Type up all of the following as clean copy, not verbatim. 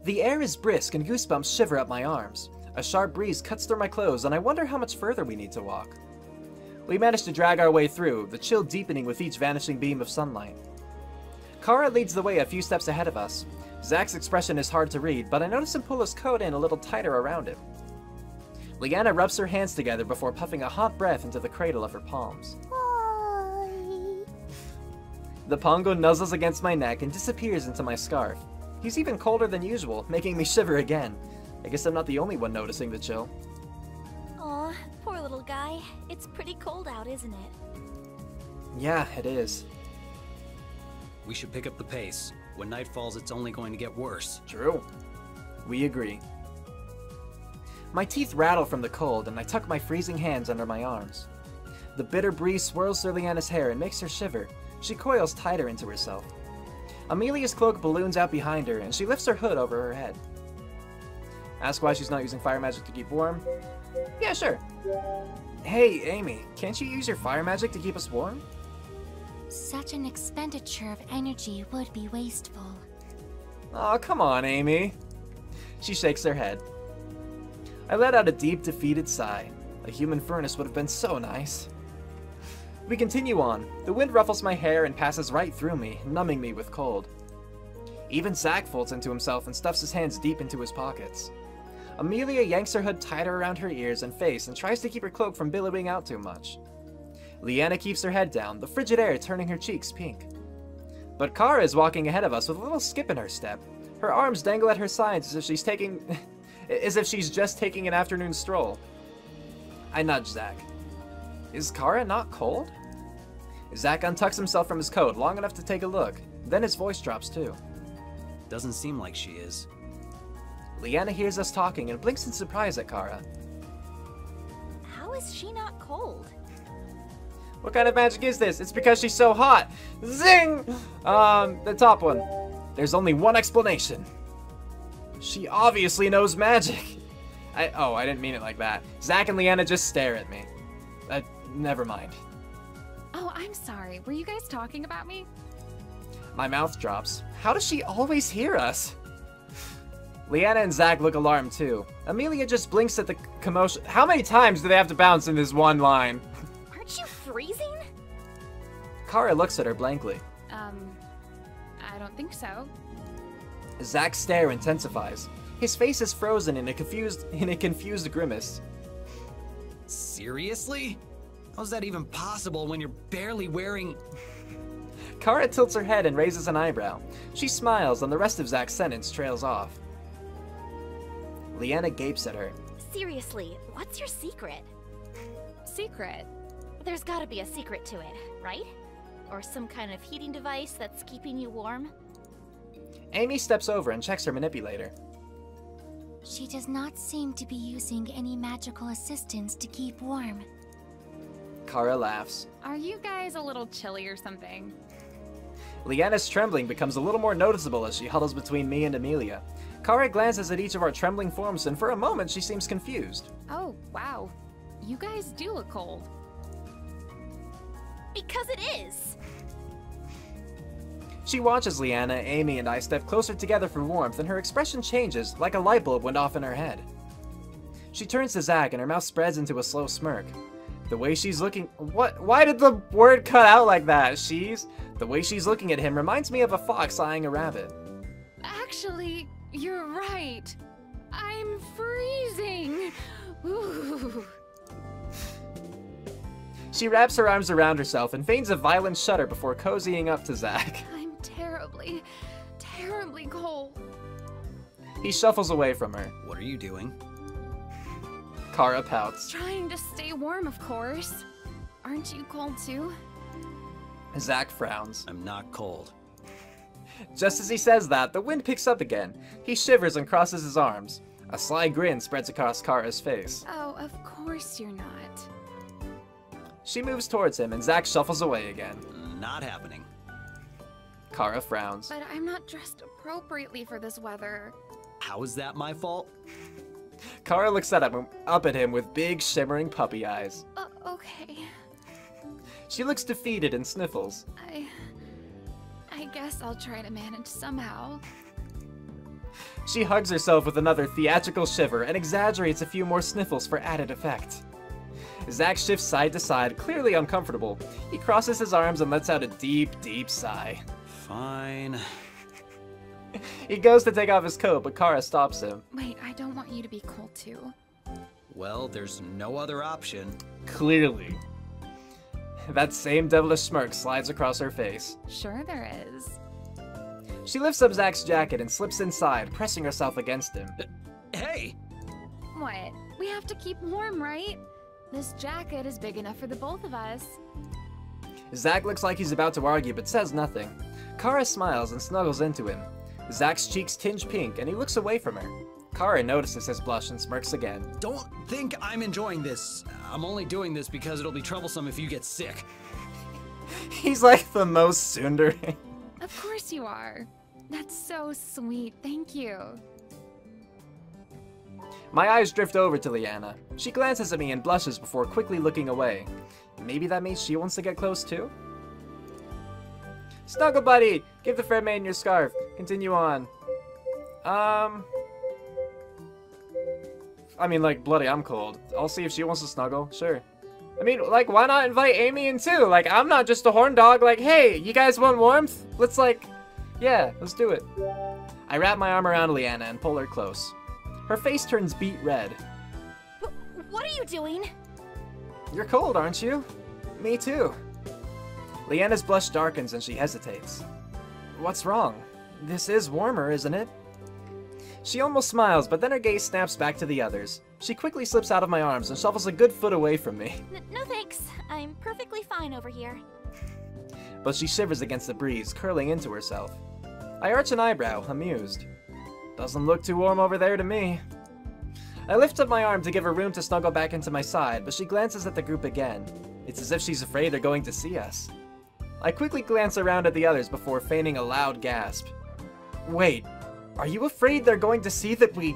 The air is brisk and goosebumps shiver up my arms. A sharp breeze cuts through my clothes and I wonder how much further we need to walk. We manage to drag our way through, the chill deepening with each vanishing beam of sunlight. Kara leads the way a few steps ahead of us. Zach's expression is hard to read, but I notice him pull his coat in a little tighter around him. Leanna rubs her hands together before puffing a hot breath into the cradle of her palms. The Pongo nuzzles against my neck and disappears into my scarf. He's even colder than usual, making me shiver again. I guess I'm not the only one noticing the chill. Aw, poor little guy. It's pretty cold out, isn't it? Yeah, it is. We should pick up the pace. When night falls, it's only going to get worse. True. We agree. My teeth rattle from the cold, and I tuck my freezing hands under my arms. The bitter breeze swirls through Leanna's hair and makes her shiver. She coils tighter into herself. Amelia's cloak balloons out behind her, and she lifts her hood over her head. Ask why she's not using fire magic to keep warm? Yeah, sure. Hey, Amy, can't you use your fire magic to keep us warm? Such an expenditure of energy would be wasteful. Aw, come on, Amy. She shakes her head. I let out a deep, defeated sigh. A human furnace would have been so nice. We continue on. The wind ruffles my hair and passes right through me, numbing me with cold. Even Zach folds into himself and stuffs his hands deep into his pockets. Amelia yanks her hood tighter around her ears and face and tries to keep her cloak from billowing out too much. Leanna keeps her head down, the frigid air turning her cheeks pink. But Kara is walking ahead of us with a little skip in her step. Her arms dangle at her sides as if she's just taking an afternoon stroll. I nudge Zach. Is Kara not cold? Zach untucks himself from his coat long enough to take a look. Then his voice drops too. Doesn't seem like she is. Leanna hears us talking and blinks in surprise at Kara. How is she not cold? What kind of magic is this? It's because she's so hot. Zing! The top one. There's only one explanation. She obviously knows magic. I didn't mean it like that. Zach and Leanna just stare at me. Never mind. Oh, I'm sorry. Were you guys talking about me? My mouth drops. How does she always hear us? Leanna and Zach look alarmed too. Amelia just blinks at the commotion. How many times do they have to bounce in this one line? Aren't you freezing? Kara looks at her blankly. I don't think so. Zach's stare intensifies. His face is frozen in a confused grimace. Seriously? How's that even possible when you're barely wearing... Kara tilts her head and raises an eyebrow. She smiles and the rest of Zach's sentence trails off. Leanna gapes at her. Seriously, what's your secret? Secret? There's gotta be a secret to it, right? Or some kind of heating device that's keeping you warm? Amy steps over and checks her manipulator. She does not seem to be using any magical assistance to keep warm. Kara laughs. Are you guys a little chilly or something? Leanna's trembling becomes a little more noticeable as she huddles between me and Amelia. Kara glances at each of our trembling forms and for a moment she seems confused. Oh, wow. You guys do look cold. Because it is! She watches Leanna, Amy, and I step closer together for warmth and her expression changes like a light bulb went off in her head. She turns to Zach and her mouth spreads into a slow smirk. The way she's looking... What? Why did the word cut out like that? The way she's looking at him reminds me of a fox eyeing a rabbit. Actually, you're right. I'm freezing. Ooh. She wraps her arms around herself and feigns a violent shudder before cozying up to Zach. I'm terribly, terribly cold. He shuffles away from her. What are you doing? Kara pouts. Trying to stay warm, of course. Aren't you cold too? Zach frowns. I'm not cold. Just as he says that, the wind picks up again. He shivers and crosses his arms. A sly grin spreads across Kara's face. Oh, of course you're not. She moves towards him and Zach shuffles away again. Not happening. Kara frowns. But I'm not dressed appropriately for this weather. How is that my fault? Kara looks up at him with big, shimmering puppy eyes. Okay. She looks defeated and sniffles. I guess I'll try to manage somehow. She hugs herself with another theatrical shiver and exaggerates a few more sniffles for added effect. Zack shifts side to side, clearly uncomfortable. He crosses his arms and lets out a deep, deep sigh. Fine. He goes to take off his coat, but Kara stops him. Wait, I don't want you to be cold too. Well, there's no other option. Clearly. That same devilish smirk slides across her face. Sure there is. She lifts up Zack's jacket and slips inside, pressing herself against him. Hey! What? We have to keep warm, right? This jacket is big enough for the both of us. Zack looks like he's about to argue, but says nothing. Kara smiles and snuggles into him. Zack's cheeks tinge pink, and he looks away from her. Kara notices his blush and smirks again. Don't think I'm enjoying this. I'm only doing this because it'll be troublesome if you get sick. He's like the most tsundere. Of course you are. That's so sweet. Thank you. My eyes drift over to Leanna. She glances at me and blushes before quickly looking away. Maybe that means she wants to get close too? Snuggle buddy! Give the fair maiden your scarf. Continue on. I mean, like, bloody, I'm cold. I'll see if she wants to snuggle. Sure. I mean, like, why not invite Amy in too? Like, I'm not just a horn dog. Like, hey, you guys want warmth? Let's, like, yeah, let's do it. I wrap my arm around Leanna and pull her close. Her face turns beet red. What are you doing? You're cold, aren't you? Me too. Leanna's blush darkens and she hesitates. What's wrong? This is warmer, isn't it? She almost smiles, but then her gaze snaps back to the others. She quickly slips out of my arms and shuffles a good foot away from me. No thanks. I'm perfectly fine over here. But she shivers against the breeze, curling into herself. I arch an eyebrow, amused. Doesn't look too warm over there to me. I lift up my arm to give her room to snuggle back into my side, but she glances at the group again. It's as if she's afraid they're going to see us. I quickly glance around at the others before feigning a loud gasp. Wait, are you afraid they're going to see that we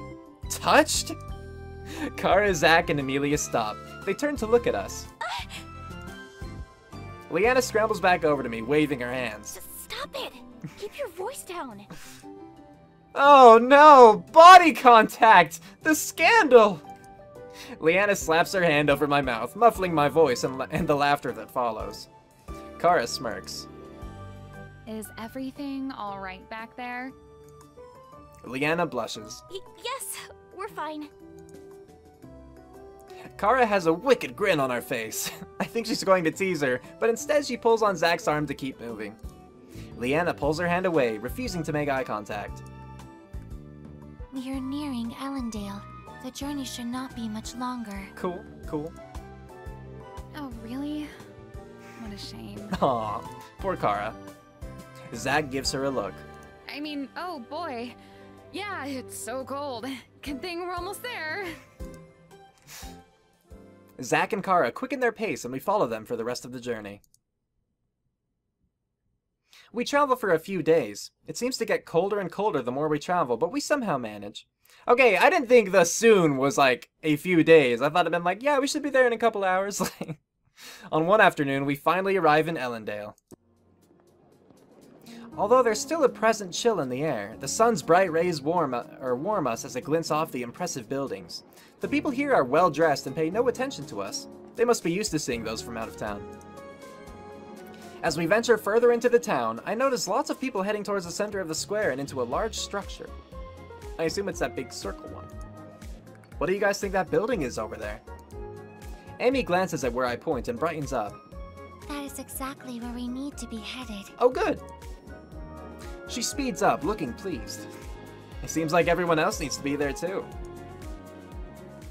touched? Kara, Zack, and Amelia stop. They turn to look at us. Leanna scrambles back over to me, waving her hands. Just stop it! Keep your voice down. Oh no! Body contact! The scandal! Leanna slaps her hand over my mouth, muffling my voice and the laughter that follows. Kara smirks. Is everything all right back there? Leanna blushes. Yes, we're fine. Kara has a wicked grin on her face. I think she's going to tease her, but instead she pulls on Zack's arm to keep moving. Leanna pulls her hand away, refusing to make eye contact. We are nearing Ellendale. The journey should not be much longer. Cool, cool. Oh, really? What a shame. Aw, poor Kara. Zack gives her a look. I mean, oh boy. Yeah, it's so cold. Good thing we're almost there. Zack and Kara quicken their pace and we follow them for the rest of the journey. We travel for a few days. It seems to get colder and colder the more we travel, but we somehow manage. Okay, I didn't think the soon was like a few days. I thought it'd been like, yeah, we should be there in a couple hours. On one afternoon, we finally arrive in Ellendale. Although there's still a present chill in the air, the sun's bright rays warm us as it glints off the impressive buildings. The people here are well dressed and pay no attention to us. They must be used to seeing those from out of town. As we venture further into the town, I notice lots of people heading towards the center of the square and into a large structure. I assume it's that big circle one. What do you guys think that building is over there? Amy glances at where I point and brightens up. That is exactly where we need to be headed. Oh, good! She speeds up, looking pleased. It seems like everyone else needs to be there too.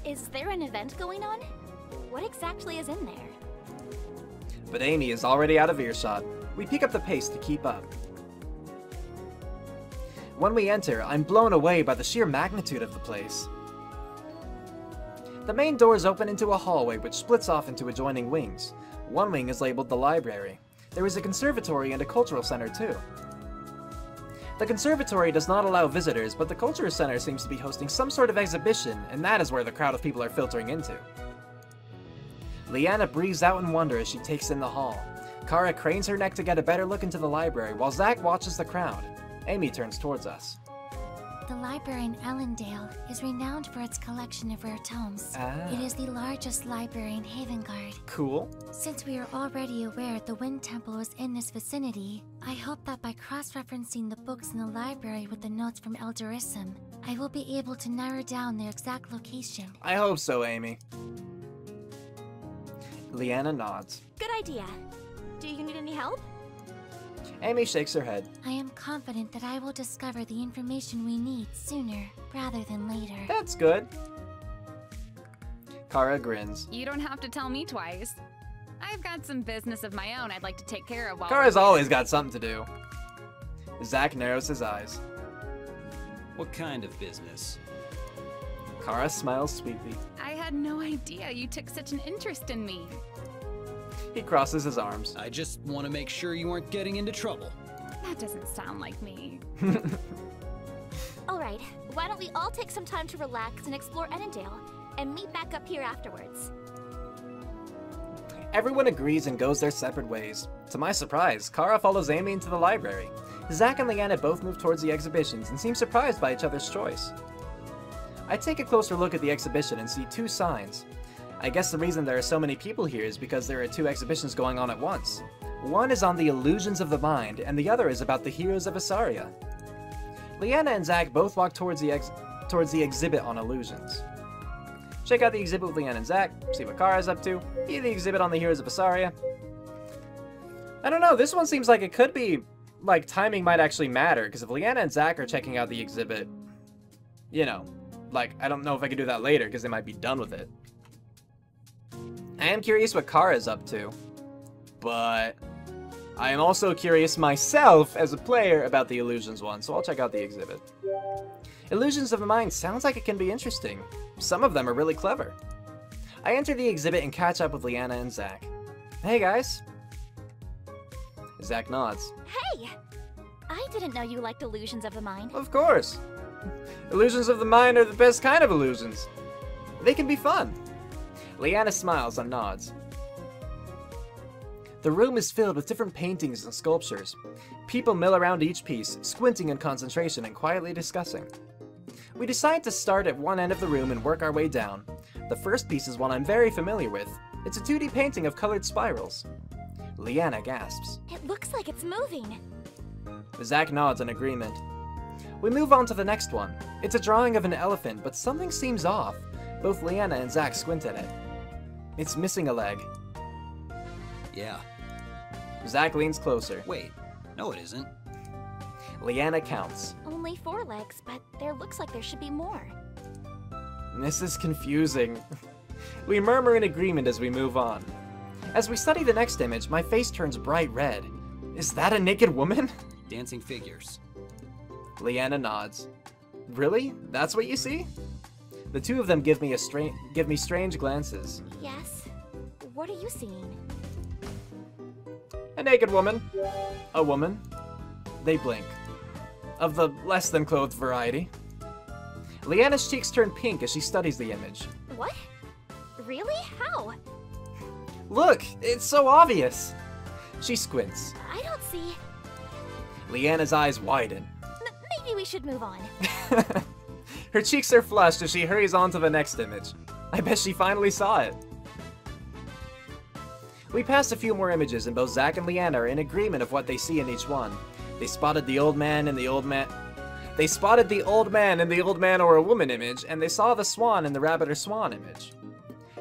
Is there an event going on? What exactly is in there? But Amy is already out of earshot. We pick up the pace to keep up. When we enter, I'm blown away by the sheer magnitude of the place. The main doors open into a hallway which splits off into adjoining wings. One wing is labeled the library. There is a conservatory and a cultural center too. The conservatory does not allow visitors, but the cultural center seems to be hosting some sort of exhibition, and that is where the crowd of people are filtering into. Leanna breathes out in wonder as she takes in the hall. Kara cranes her neck to get a better look into the library, while Zack watches the crowd. Amy turns towards us. The library in Ellendale is renowned for its collection of rare tomes. It is the largest library in Havengard. Cool. Since we are already aware the Wind Temple is in this vicinity, I hope that by cross-referencing the books in the library with the notes from Eldorissim, I will be able to narrow down their exact location. I hope so, Amy. Leanna nods. Good idea. Do you need any help? Amy shakes her head. I am confident that I will discover the information we need sooner rather than later. That's good. Kara grins. You don't have to tell me twice. I've got some business of my own I'd like to take care of while Kara's always got something to do. Zack narrows his eyes. What kind of business? Kara smiles sweetly. I had no idea you took such an interest in me. He crosses his arms. I just want to make sure you aren't getting into trouble. That doesn't sound like me. Alright, why don't we all take some time to relax and explore Edendale, and meet back up here afterwards? Everyone agrees and goes their separate ways. To my surprise, Kara follows Amy into the library. Zack and Leanna both move towards the exhibitions and seem surprised by each other's choice. I take a closer look at the exhibition and see two signs. I guess the reason there are so many people here is because there are two exhibitions going on at once. One is on the illusions of the mind, and the other is about the heroes of Asaria. Leanna and Zack both walk towards the exhibit on illusions. Check out the exhibit with Leanna and Zack, see what Kara's up to, see the exhibit on the heroes of Asaria. I don't know, this one seems like it could be, like, timing might actually matter, because if Leanna and Zack are checking out the exhibit, you know, like, I don't know if I could do that later, because they might be done with it. I am curious what Kara's up to, but I am also curious myself as a player about the Illusions one, so I'll check out the exhibit. Illusions of the Mind sounds like it can be interesting. Some of them are really clever. I enter the exhibit and catch up with Leanna and Zack. Hey guys. Zack nods. Hey! I didn't know you liked Illusions of the Mind. Of course. Illusions of the Mind are the best kind of illusions. They can be fun. Leanna smiles and nods. The room is filled with different paintings and sculptures. People mill around each piece, squinting in concentration and quietly discussing. We decide to start at one end of the room and work our way down. The first piece is one I'm very familiar with. It's a 2D painting of colored spirals. Leanna gasps. It looks like it's moving. Zack nods in agreement. We move on to the next one. It's a drawing of an elephant, but something seems off. Both Leanna and Zack squint at it. It's missing a leg. Yeah. Zack leans closer. Wait, no it isn't. Leanna counts. Only 4 legs, but there looks like there should be more. This is confusing. We murmur in agreement as we move on. As we study the next image, my face turns bright red. Is that a naked woman? Dancing figures. Leanna nods. Really? That's what you see? The two of them give me strange glances. Yes? What are you seeing? A naked woman. A woman. They blink. Of the less than clothed variety. Leanna's cheeks turn pink as she studies the image. What? Really? How? Look! It's so obvious! She squints. I don't see. Leanna's eyes widen. Maybe we should move on. Her cheeks are flushed as she hurries on to the next image. I bet she finally saw it. We pass a few more images and both Zack and Leanna are in agreement of what they see in each one. They spotted the old man in the old man... They spotted the old man in the old man or a woman image, and they saw the swan in the rabbit or swan image.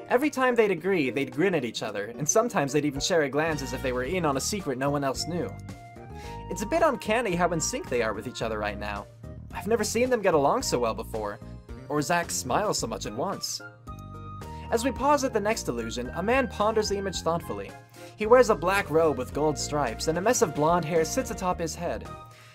Every time they'd agree, they'd grin at each other, and sometimes they'd even share a glance as if they were in on a secret no one else knew. It's a bit uncanny how in sync they are with each other right now. I've never seen them get along so well before, or Zack smile so much at once. As we pause at the next illusion, a man ponders the image thoughtfully. He wears a black robe with gold stripes, and a mess of blonde hair sits atop his head.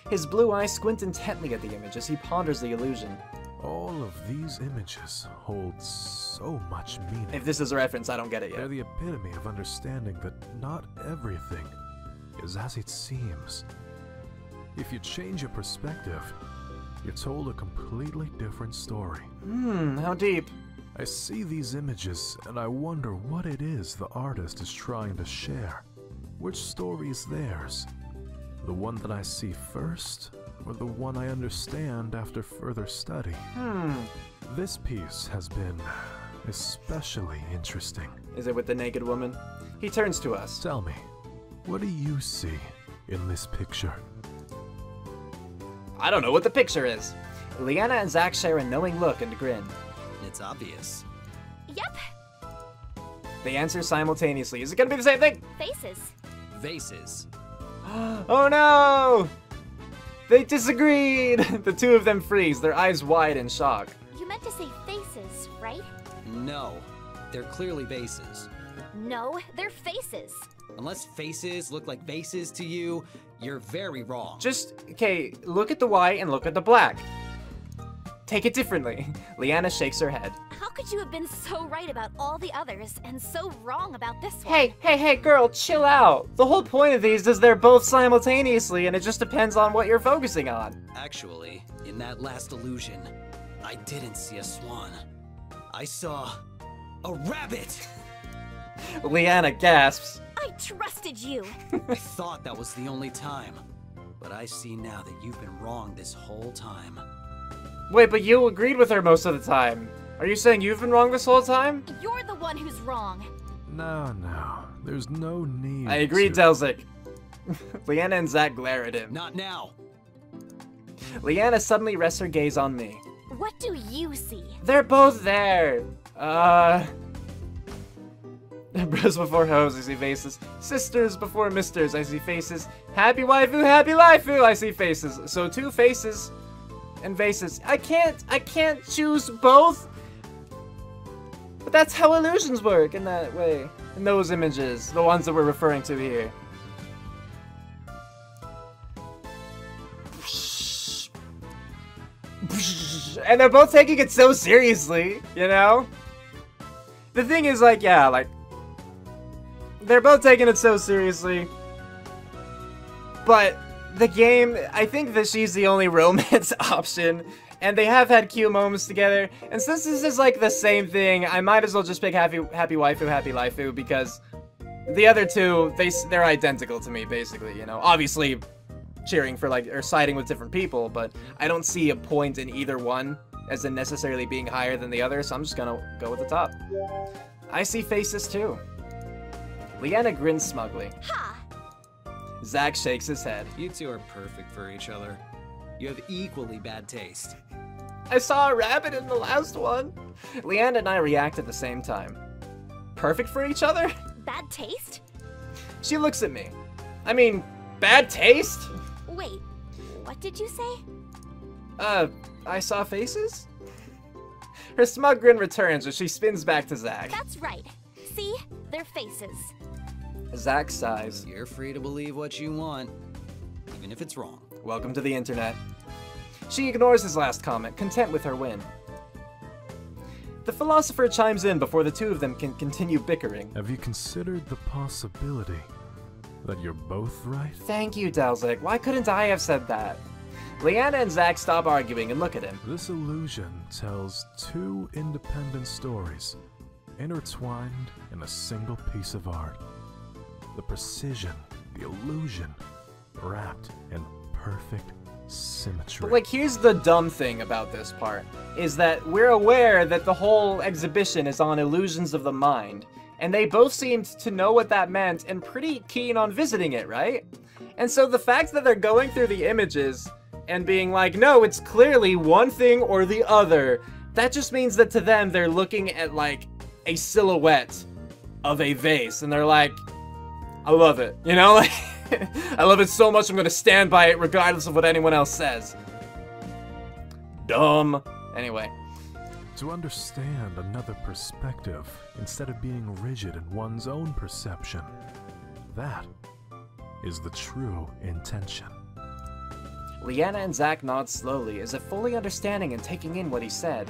His blue eyes squint intently at the image as he ponders the illusion. All of these images hold so much meaning. If this is a reference, I don't get it They're yet. the epitome of understanding that not everything is as it seems. If you change your perspective, you're told a completely different story. How deep? I see these images and I wonder what it is the artist is trying to share. Which story is theirs? The one that I see first, or the one I understand after further study. This piece has been especially interesting. Is it with the naked woman? He turns to us. Tell me, what do you see in this picture? I don't know what the picture is. Leanna and Zack share a knowing look and grin. It's obvious. Yep, They answer simultaneously. Is it gonna be the same thing? faces. Vases. Oh no! They disagreed! The two of them freeze, their eyes wide in shock. You meant to say faces, right? No, they're clearly vases. No, they're faces. Unless faces look like vases to you, you're very wrong. Just, okay, look at the white and look at the black. Take it differently. Leanna shakes her head. How could you have been so right about all the others and so wrong about this one? Hey, girl, chill out. The whole point of these is they're both simultaneously, and it just depends on what you're focusing on. Actually, in that last illusion, I didn't see a swan. I saw a rabbit! Leanna gasps. I trusted you. I thought that was the only time. But I see now that you've been wrong this whole time. Wait, but you agreed with her most of the time. Are you saying you've been wrong this whole time? You're the one who's wrong. No, there's no need I agree, to... Delzik. Leanna and Zack glare at him. Not now! Leanna suddenly rests her gaze on me. What do you see? They're both there. Bros before hoes, I see faces. Sisters before misters, I see faces. Happy waifu, happy laifu, I see faces. So two faces and vases. I can't choose both. But that's how illusions work in that way. In those images, the ones that we're referring to here. And they're both taking it so seriously, you know? The thing is, like, yeah, like, they're both taking it so seriously. But the game, I think that she's the only romance option. And they have had cute moments together. And since this is like the same thing, I might as well just pick happy waifu, happy laifu, because the other two, they're identical to me, basically, you know? Obviously, cheering for, like, or siding with different people, but I don't see a point in either one as in necessarily being higher than the other, so I'm just gonna go with the top. I see faces too. Leanna grins smugly. Ha! Zack shakes his head. You two are perfect for each other. You have equally bad taste. I saw a rabbit in the last one. Leanna and I react at the same time. Perfect for each other? Bad taste? She looks at me. I mean, bad taste? Wait, what did you say? I saw faces? Her smug grin returns as she spins back to Zack. That's right. See? They're faces. Zack sighs. You're free to believe what you want, even if it's wrong. Welcome to the internet. She ignores his last comment, content with her win. The philosopher chimes in before the two of them can continue bickering. Have you considered the possibility that you're both right? Thank you, Delzik. Why couldn't I have said that? Leanna and Zack stop arguing and look at him. This illusion tells two independent stories, intertwined in a single piece of art. The precision, the illusion, wrapped in perfect symmetry. But, like, here's the dumb thing about this part, is that we're aware that the whole exhibition is on illusions of the mind, and they both seemed to know what that meant and pretty keen on visiting it, right? And so the fact that they're going through the images and being like, no, it's clearly one thing or the other, that just means that to them, they're looking at, like, a silhouette of a vase, and they're like, I love it, you know? Like, I love it so much, I'm gonna stand by it regardless of what anyone else says. Dumb. Anyway. To understand another perspective, instead of being rigid in one's own perception, that is the true intention. Leanna and Zack nod slowly, as if fully understanding and taking in what he said.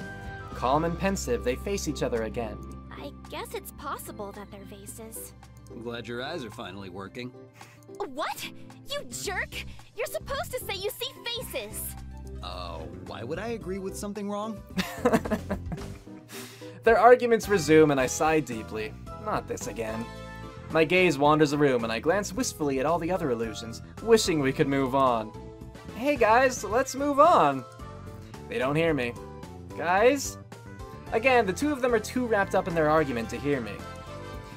Calm and pensive, they face each other again. I guess it's possible that they're vases. I'm glad your eyes are finally working. What? You jerk! You're supposed to say you see faces! Why would I agree with something wrong? Their arguments resume and I sigh deeply. Not this again. My gaze wanders the room and I glance wistfully at all the other illusions, wishing we could move on. Hey guys, let's move on. They don't hear me. Guys? Again, the two of them are too wrapped up in their argument to hear me.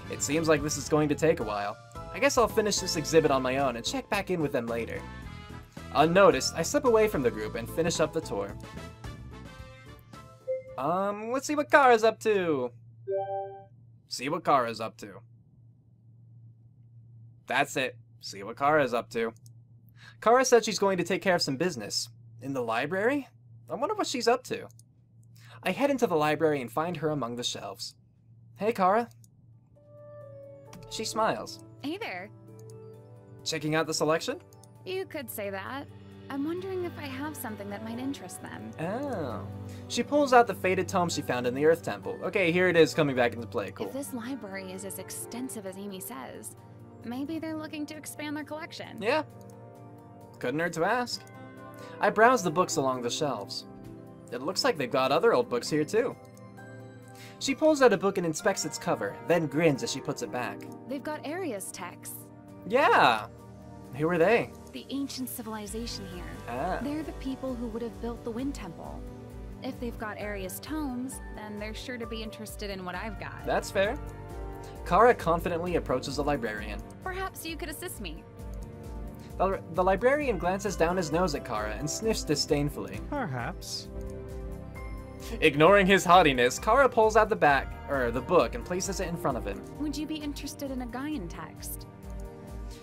It seems like this is going to take a while. I guess I'll finish this exhibit on my own and check back in with them later. Unnoticed, I slip away from the group and finish up the tour. Let's see what Kara's up to. See what Kara's up to. That's it. See what Kara's up to. Kara said she's going to take care of some business. In the library? I wonder what she's up to. I head into the library and find her among the shelves. Hey, Kara. She smiles. Hey there. Checking out the selection? You could say that. I'm wondering if I have something that might interest them. Oh. She pulls out the faded tome she found in the Earth Temple. Okay, here it is coming back into play. Cool. If this library is as extensive as Amy says, maybe they're looking to expand their collection. Yeah. Couldn't hurt to ask. I browse the books along the shelves. It looks like they've got other old books here too. She pulls out a book and inspects its cover, then grins as she puts it back. They've got Aria's texts. Yeah! Who are they? The ancient civilization here. Ah. They're the people who would have built the Wind Temple. If they've got Aria's tomes, then they're sure to be interested in what I've got. That's fair. Kara confidently approaches the librarian. Perhaps you could assist me. The librarian glances down his nose at Kara and sniffs disdainfully. Perhaps. Ignoring his haughtiness, Kara pulls out the book and places it in front of him. Would you be interested in a Gaian text?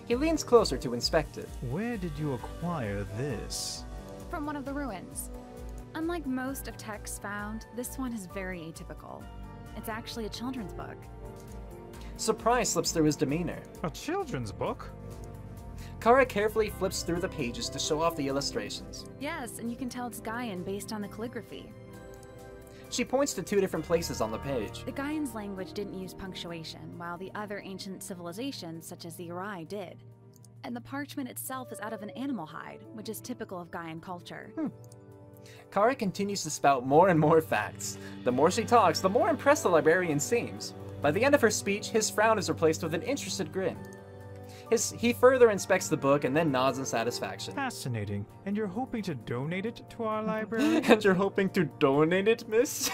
He leans closer to inspect it. Where did you acquire this? From one of the ruins. Unlike most of texts found, this one is very atypical. It's actually a children's book. Surprise slips through his demeanor. A children's book? Kara carefully flips through the pages to show off the illustrations. Yes, and you can tell it's Gaian based on the calligraphy. She points to two different places on the page. The Gaian's language didn't use punctuation, while the other ancient civilizations, such as the Uri, did. And the parchment itself is out of an animal hide, which is typical of Gaian culture. Kara continues to spout more and more facts. The more she talks, the more impressed the librarian seems. By the end of her speech, his frown is replaced with an interested grin. He further inspects the book and then nods in satisfaction. Fascinating. And you're hoping to donate it to our library? And you're hoping to donate it, miss?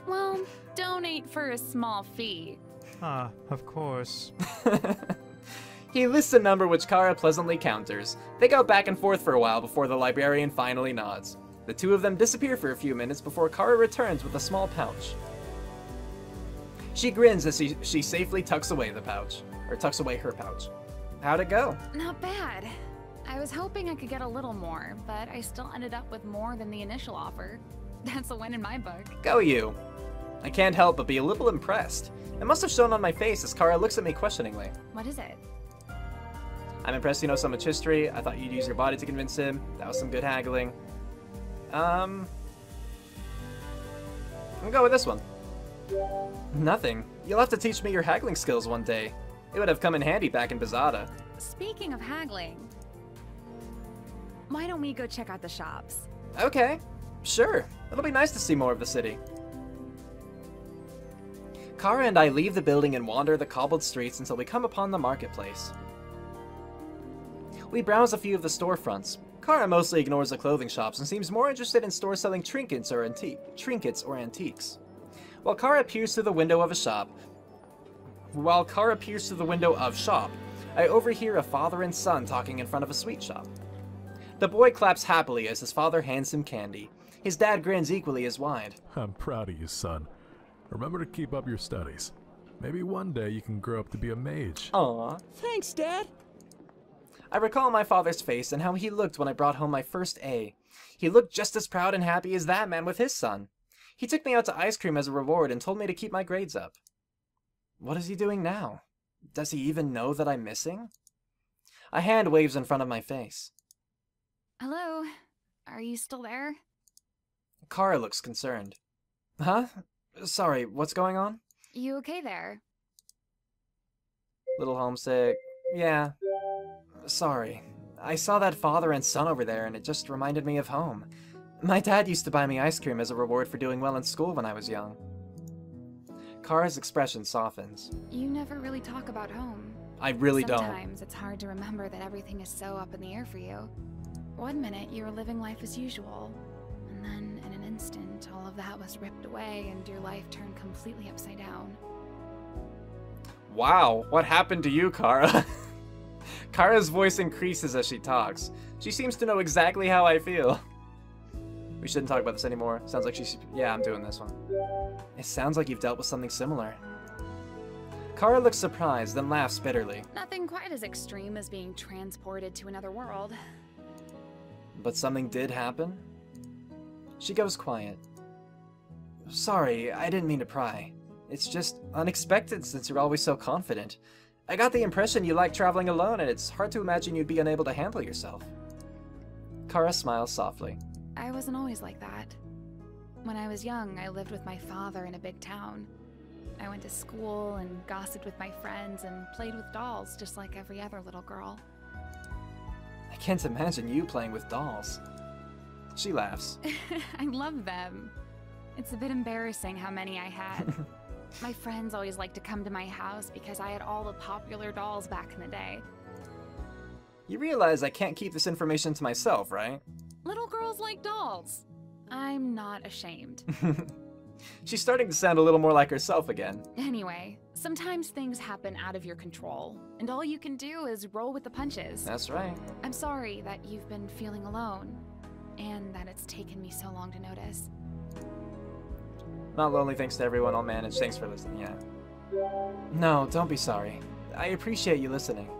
Well, donate for a small fee. Ah, of course. He lists a number which Kara pleasantly counters. They go back and forth for a while before the librarian finally nods. The two of them disappear for a few minutes before Kara returns with a small pouch. She grins as she safely tucks away her pouch. How'd it go? Not bad. I was hoping I could get a little more, but I still ended up with more than the initial offer. That's a win in my book. Go you. I can't help but be a little impressed. It must have shown on my face as Kara looks at me questioningly. What is it? I'm impressed you know so much history. I thought you'd use your body to convince him. That was some good haggling. I'm gonna go with this one. Nothing. You'll have to teach me your haggling skills one day. It would have come in handy back in Bizada. Speaking of haggling, why don't we go check out the shops? Okay, sure. It'll be nice to see more of the city. Kara and I leave the building and wander the cobbled streets until we come upon the marketplace. We browse a few of the storefronts. Kara mostly ignores the clothing shops and seems more interested in stores selling trinkets or antiques. While Kara peers through the window of shop, I overhear a father and son talking in front of a sweet shop. The boy claps happily as his father hands him candy. His dad grins equally as wide. I'm proud of you, son. Remember to keep up your studies. Maybe one day you can grow up to be a mage. Aww. Thanks, Dad. I recall my father's face and how he looked when I brought home my first A. He looked just as proud and happy as that man with his son. He took me out to ice cream as a reward and told me to keep my grades up. What is he doing now? Does he even know that I'm missing? A hand waves in front of my face. Hello? Are you still there? Kara looks concerned. Huh? Sorry, what's going on? You okay there? Little homesick. Yeah. Sorry. I saw that father and son over there and it just reminded me of home. My dad used to buy me ice cream as a reward for doing well in school when I was young. Kara's expression softens. You never really talk about home. I really don't. Sometimes it's hard to remember that everything is so up in the air for you. One minute you were living life as usual, and then in an instant all of that was ripped away and your life turned completely upside down. Wow, what happened to you, Kara? Kara's voice increases as she talks. She seems to know exactly how I feel. We shouldn't talk about this anymore. Sounds like she's... Yeah, I'm doing this one. It sounds like you've dealt with something similar. Kara looks surprised, then laughs bitterly. Nothing quite as extreme as being transported to another world. But something did happen? She goes quiet. Sorry, I didn't mean to pry. It's just unexpected since you're always so confident. I got the impression you like traveling alone, and it's hard to imagine you'd be unable to handle yourself. Kara smiles softly. I wasn't always like that. When I was young, I lived with my father in a big town. I went to school and gossiped with my friends and played with dolls just like every other little girl. I can't imagine you playing with dolls. She laughs. I love them. It's a bit embarrassing how many I had. My friends always liked to come to my house because I had all the popular dolls back in the day. You realize I can't keep this information to myself, right? Little girls like dolls. I'm not ashamed. She's starting to sound a little more like herself again. Anyway, sometimes things happen out of your control, and all you can do is roll with the punches. That's right. I'm sorry that you've been feeling alone, and that it's taken me so long to notice. Not lonely thanks to everyone I'll manage. Thanks for listening, yeah. No, don't be sorry. I appreciate you listening.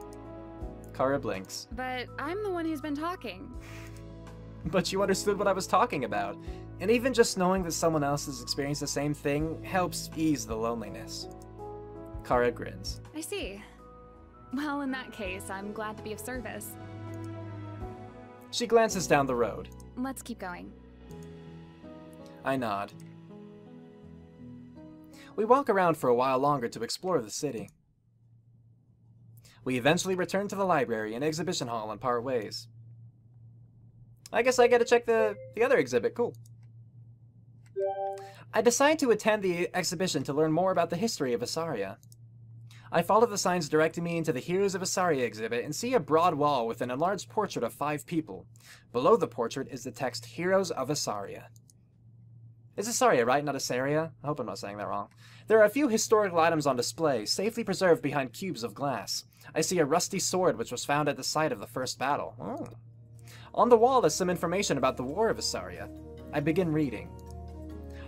Kara blinks. But I'm the one who's been talking. But you understood what I was talking about. And even just knowing that someone else has experienced the same thing helps ease the loneliness. Kara grins. I see. Well, in that case, I'm glad to be of service. She glances down the road. Let's keep going. I nod. We walk around for a while longer to explore the city. We eventually return to the library and exhibition hall and part ways. I guess I get to check the other exhibit. Cool. I decide to attend the exhibition to learn more about the history of Asaria. I follow the signs directing me into the Heroes of Asaria exhibit and see a broad wall with an enlarged portrait of 5 people. Below the portrait is the text Heroes of Asaria. It's Asaria, right? Not Asaria? I hope I'm not saying that wrong. There are a few historical items on display, safely preserved behind cubes of glass. I see a rusty sword which was found at the site of the first battle. Oh. On the wall is some information about the War of Asaria. I begin reading.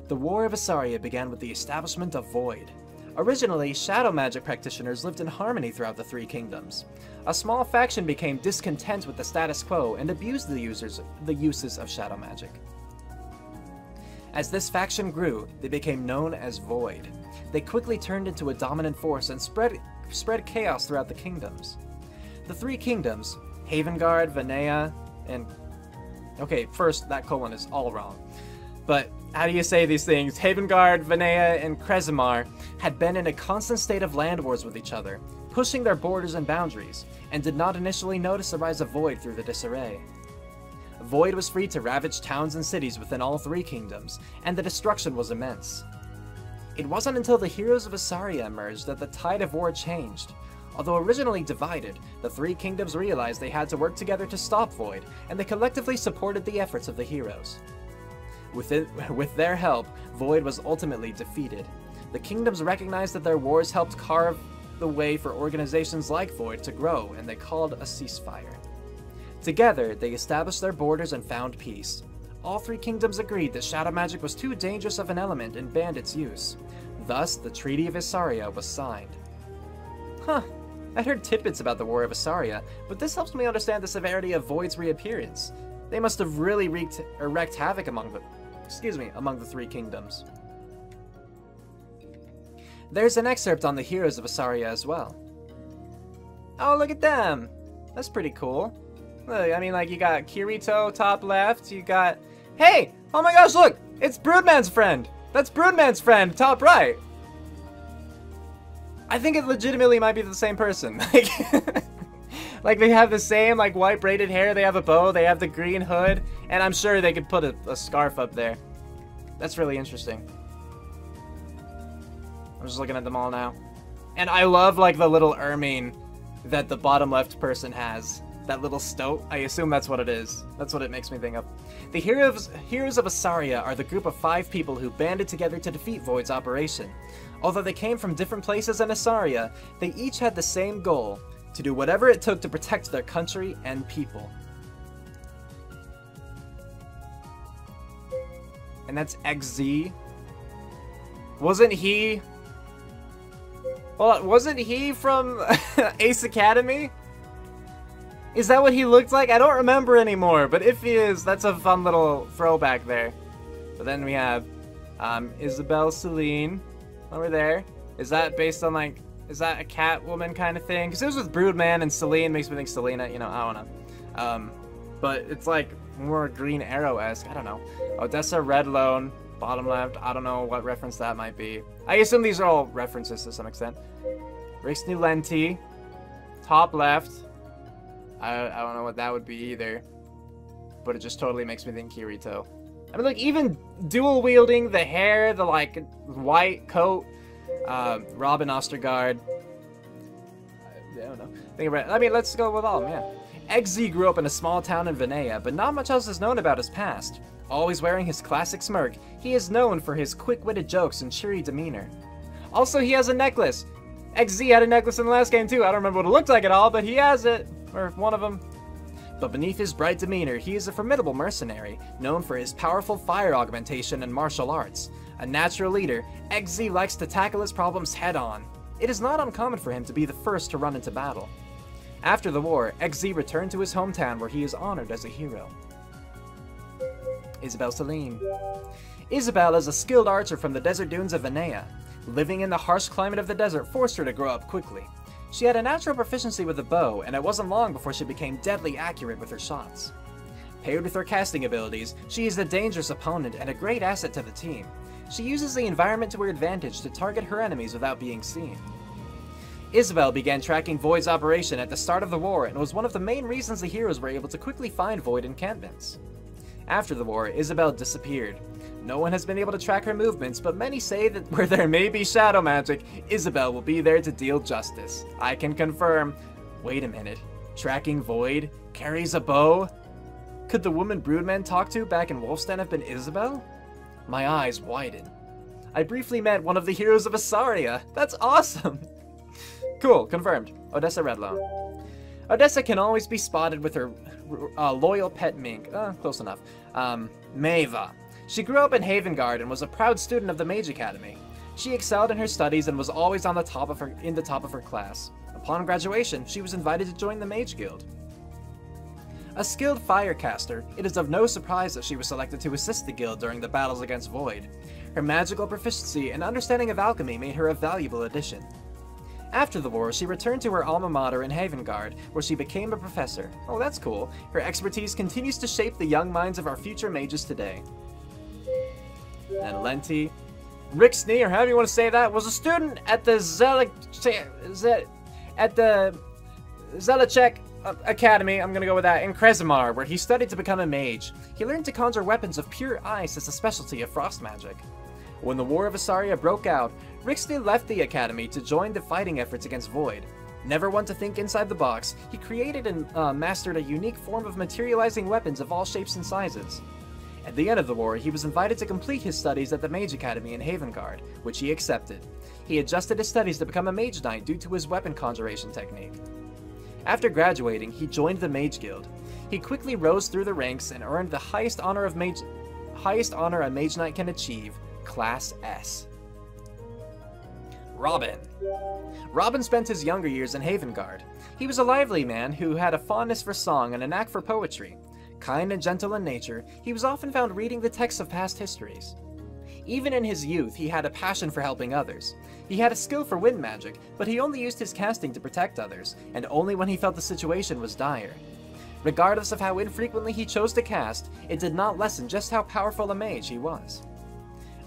The War of Asaria began with the establishment of Void. Originally, shadow magic practitioners lived in harmony throughout the 3 kingdoms. A small faction became discontent with the status quo and abused the uses of shadow magic. As this faction grew, they became known as Void. They quickly turned into a dominant force and spread chaos throughout the kingdoms. The 3 kingdoms, Havengard, Vanea, and... Okay, first, that colon is all wrong. But how do you say these things? Havengard, Vanea, and Kresimar had been in a constant state of land wars with each other, pushing their borders and boundaries, and did not initially notice the rise of Void through the disarray. Void was free to ravage towns and cities within all 3 kingdoms, and the destruction was immense. It wasn't until the Heroes of Asaria emerged that the tide of war changed. Although originally divided, the 3 kingdoms realized they had to work together to stop Void, and they collectively supported the efforts of the heroes. With their help, Void was ultimately defeated. The kingdoms recognized that their wars helped carve the way for organizations like Void to grow, and they called a ceasefire. Together, they established their borders and found peace. All 3 kingdoms agreed that shadow magic was too dangerous of an element and banned its use. Thus, the Treaty of Asaria was signed. Huh, I'd heard tidbits about the War of Asaria, but this helps me understand the severity of Void's reappearance. They must have really wreaked havoc among the 3 kingdoms. There's an excerpt on the Heroes of Asaria as well. Oh, look at them! That's pretty cool. Look, I mean, like, you got Kirito top left, you got... Hey! Oh my gosh, look! It's Broodman's friend! That's Broodman's friend, top right! I think it legitimately might be the same person. Like, they have the same, like, white braided hair, they have a bow, they have the green hood, and I'm sure they could put a scarf up there. That's really interesting. I'm just looking at them all now. And I love, like, the little ermine that the bottom left person has. That little stoat? I assume that's what it is. That's what it makes me think of. The heroes of Asaria are the group of 5 people who banded together to defeat Void's operation. Although they came from different places in Asaria, they each had the same goal, to do whatever it took to protect their country and people. And that's XZ. Wasn't he... Well, wasn't he from Ace Academy? Is that what he looked like? I don't remember anymore, but if he is, that's a fun little throwback there. But then we have Isabelle Celine over there. Is that based on, like, is that a Catwoman kind of thing? Because it was with Broodman and Celine, makes me think Selena, you know, I don't know. But it's like more Green Arrow-esque, I don't know. Odessa Redlone, bottom left, I don't know what reference that might be. I assume these are all references to some extent. Rix Nulenti, top left. I don't know what that would be either. But it just totally makes me think Kirito. I mean, like, even dual wielding, the hair, the, like, white coat, Robin Ostergaard. I don't know. Think about it. I mean, let's go with all of them, yeah. XZ grew up in a small town in Vinea, but not much else is known about his past. Always wearing his classic smirk, he is known for his quick-witted jokes and cheery demeanor. Also, he has a necklace. XZ had a necklace in the last game, too. I don't remember what it looked like at all, but he has it. Or one of them. But beneath his bright demeanor, he is a formidable mercenary, known for his powerful fire augmentation and martial arts. A natural leader, XZ likes to tackle his problems head-on. It is not uncommon for him to be the first to run into battle. After the war, XZ returned to his hometown where he is honored as a hero. Isabelle Celine. Isabelle is a skilled archer from the desert dunes of Vinea. Living in the harsh climate of the desert forced her to grow up quickly. She had a natural proficiency with the bow, and it wasn't long before she became deadly accurate with her shots. Paired with her casting abilities, she is a dangerous opponent and a great asset to the team. She uses the environment to her advantage to target her enemies without being seen. Isabelle began tracking Void's operation at the start of the war and was one of the main reasons the heroes were able to quickly find Void encampments. After the war, Isabelle disappeared. No one has been able to track her movements, but many say that where there may be shadow magic, Isabelle will be there to deal justice. I can confirm. Wait a minute. Tracking Void? Carries a bow? Could the woman Broodman talked to back in Wolfstein have been Isabelle? My eyes widen. I briefly met one of the heroes of Asaria. That's awesome! Cool, confirmed. Odessa Redlone. Odessa can always be spotted with her loyal pet mink. Close enough. Maeva. She grew up in Havengard and was a proud student of the Mage Academy. She excelled in her studies and was always in the top of her class. Upon graduation, she was invited to join the Mage Guild. A skilled firecaster, it is of no surprise that she was selected to assist the guild during the battles against Void. Her magical proficiency and understanding of alchemy made her a valuable addition. After the war, she returned to her alma mater in Havengard, where she became a professor. Oh, that's cool. Her expertise continues to shape the young minds of our future mages today. And Lenti. Rixney, or however you want to say that, was a student at the Zelachek Academy, I'm gonna go with that, in Kresimar, where he studied to become a mage. He learned to conjure weapons of pure ice as a specialty of frost magic. When the War of Asaria broke out, Rixney left the academy to join the fighting efforts against Void. Never one to think inside the box, he created and mastered a unique form of materializing weapons of all shapes and sizes. At the end of the war, he was invited to complete his studies at the Mage Academy in Havengard, which he accepted. He adjusted his studies to become a Mage Knight due to his weapon conjuration technique. After graduating, he joined the Mage Guild. He quickly rose through the ranks and earned the highest honor a Mage Knight can achieve, Class S. Robin. Robin spent his younger years in Havengard. He was a lively man who had a fondness for song and a knack for poetry. Kind and gentle in nature, he was often found reading the texts of past histories. Even in his youth, he had a passion for helping others. He had a skill for wind magic, but he only used his casting to protect others, and only when he felt the situation was dire. Regardless of how infrequently he chose to cast, it did not lessen just how powerful a mage he was.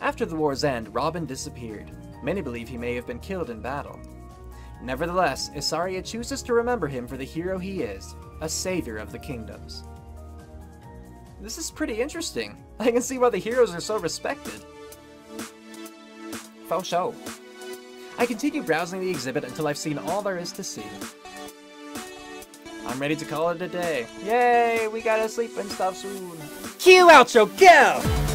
After the war's end, Robin disappeared. Many believe he may have been killed in battle. Nevertheless, Isaria chooses to remember him for the hero he is, a savior of the kingdoms. This is pretty interesting. I can see why the heroes are so respected. Faux show. I continue browsing the exhibit until I've seen all there is to see. I'm ready to call it a day. Yay, we gotta sleep and stuff soon. Cue outro, go!